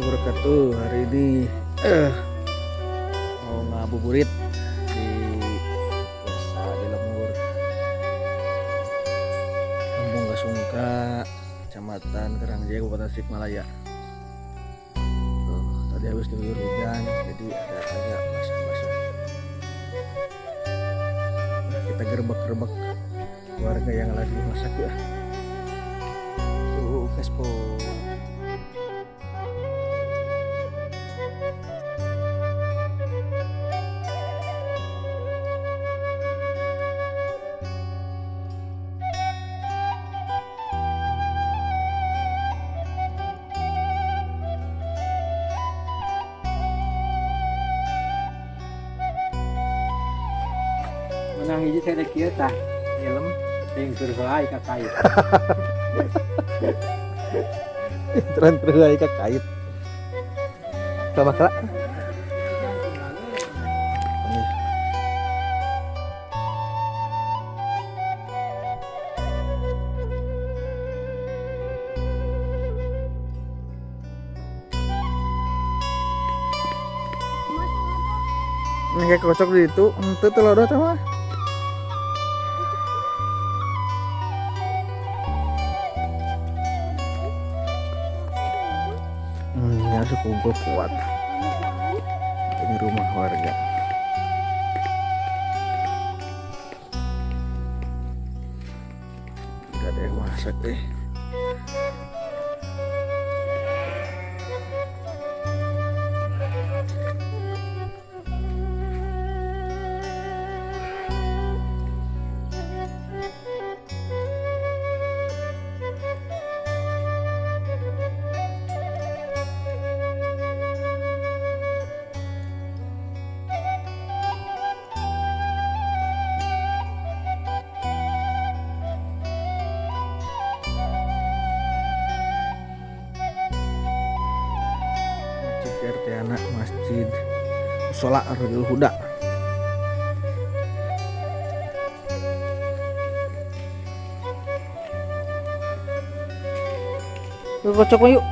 wabarakatuh. Hari ini mau ngabuburit di desa di Lemur, Kampung Kasungka, Kecamatan Karangjaya, Kabupaten Tasikmalaya. Tadi habis diguyur hujan, jadi ada agak basah-basah. Kita gerbek-gerbek warga yang lagi masak ya. Gaspol. Menang hiji saya kieu tah film yang terhelai ka kait. Terang terus ka kait. Sama kak. Ini kayak kocok di itu, itu telur doang mah. Ya kumpul kuat. Ini rumah warga. Gak ada yang masak deh. RT anak masjid Musola Arul Huda. Kocok yuk.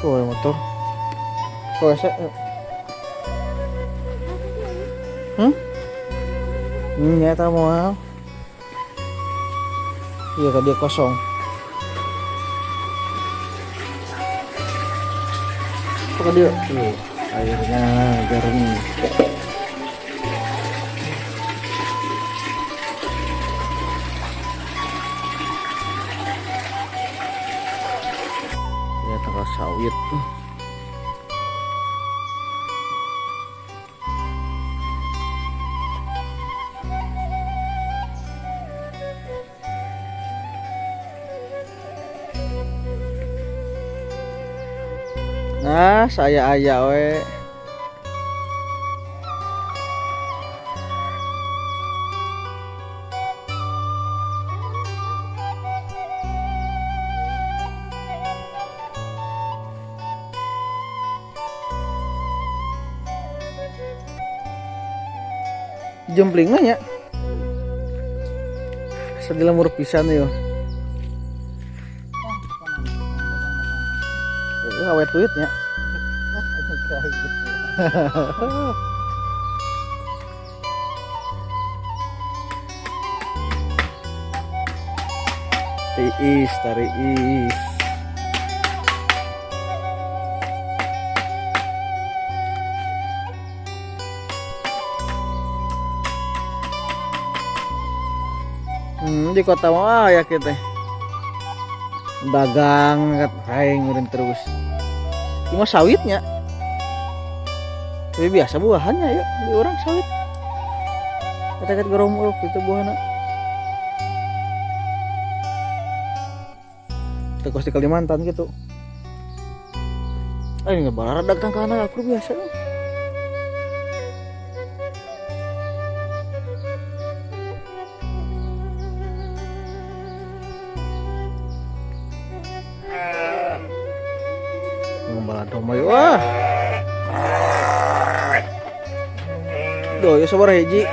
Tuh ada motor. Kau esek. Ini nyata mau. Iya tadi kosong. Apa dia? Tuh, airnya garam. Ya tanggal sawit. Nah, saya ayah we. Jempling mah ya. Segelamur pisan yo. Awet duitnya. Tiis, tariis. Di kota mah ya kita dagang kain ngurin terus. Cuma sawitnya. Tapi biasa buahannya ya di orang sawit. Kata-kata geromol itu buahana. Tekos di Kalimantan gitu. Ini nggak barat datang ke anak aku biasa. Ngombalan domba wah. Doh, ya sabar hiji.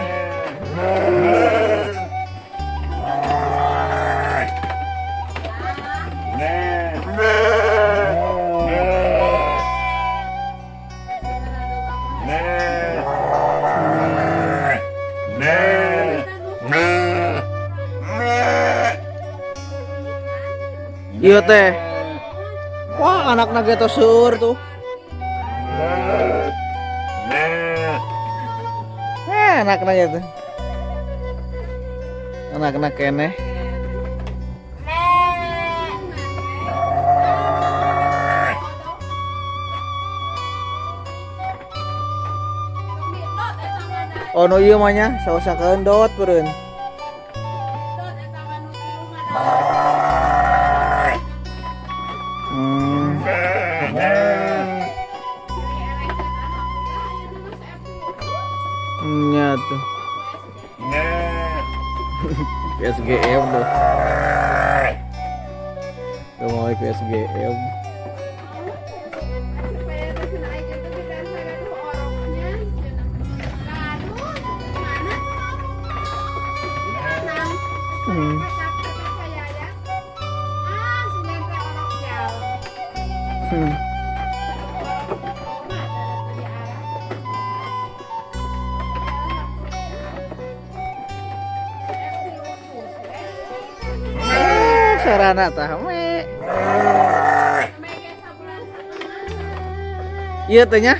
Iya teh. Wah, anakna ge tos seueur tuh. Anakna gitu. Anak-anak keneh. Oh no iya mah nya, saosa keundot beureun. Nya tuh. PSGM tuh. Tuh mau PSGM. Sarana tah we. Iya teh nya.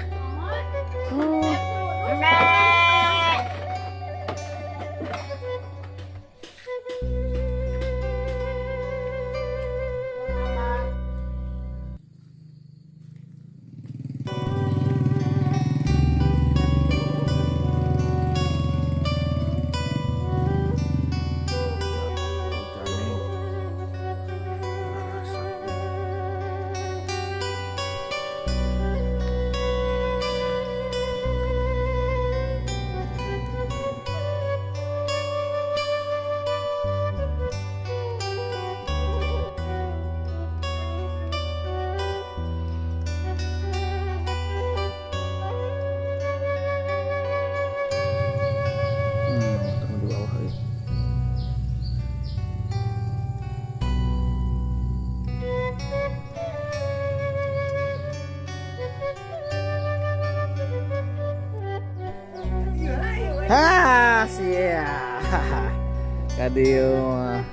Ha, sia. Kadieu mah.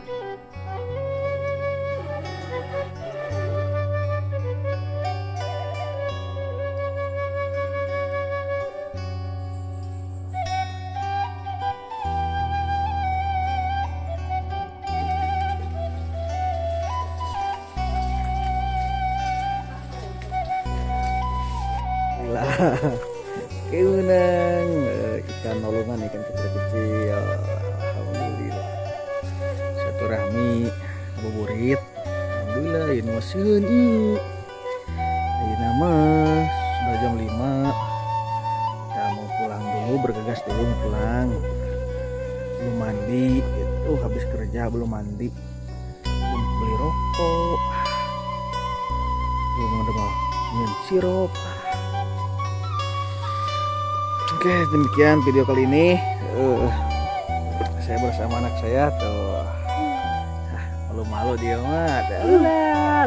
Keunang ikan nolongan, ikan kecil-kecil. Alhamdulillah. Silaturahmi ngabuburit. Alhamdulillah ini masieun ieu. Ayeuna mah sudah jam 5. Kita mau pulang dulu, bergegas dulu mau pulang. Belum mandi, itu habis kerja belum mandi. Belum beli rokok. Belum ada minum sirup. Oke, demikian video kali ini. Saya bersama anak saya tuh. Malu-malu dia mah.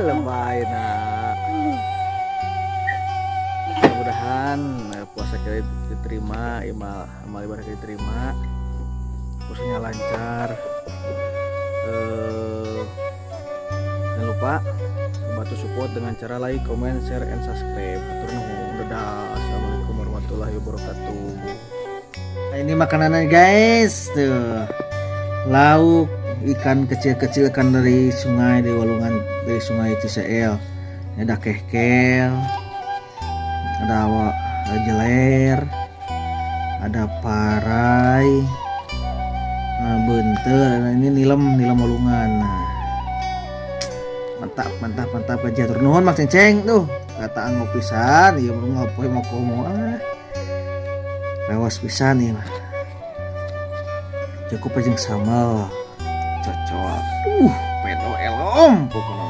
Lebay nak. Mudah-mudahan puasa kita diterima, amal ibadah kita diterima, puasanya lancar. Jangan lupa bantu support dengan cara like, comment, share, and subscribe. Atur nuhun. Dadah. Assalamualaikum warahmatullahi wabarakatuh. Nah, ini makanannya guys, tuh lauk ikan kecil-kecil, ikan dari sungai, dari walungan, dari sungai Cisael. Ada kehkel, ada jeler, ada parai, bentel, ini nilam walungan. Nah, mantap aja. Tur nuhun Mak Cengceng tuh. Kataan mau pisan, iya mau ngopi mau komo rawas pisan nih mah. Cukup aja sama cocok. Pedo elom pokoknya.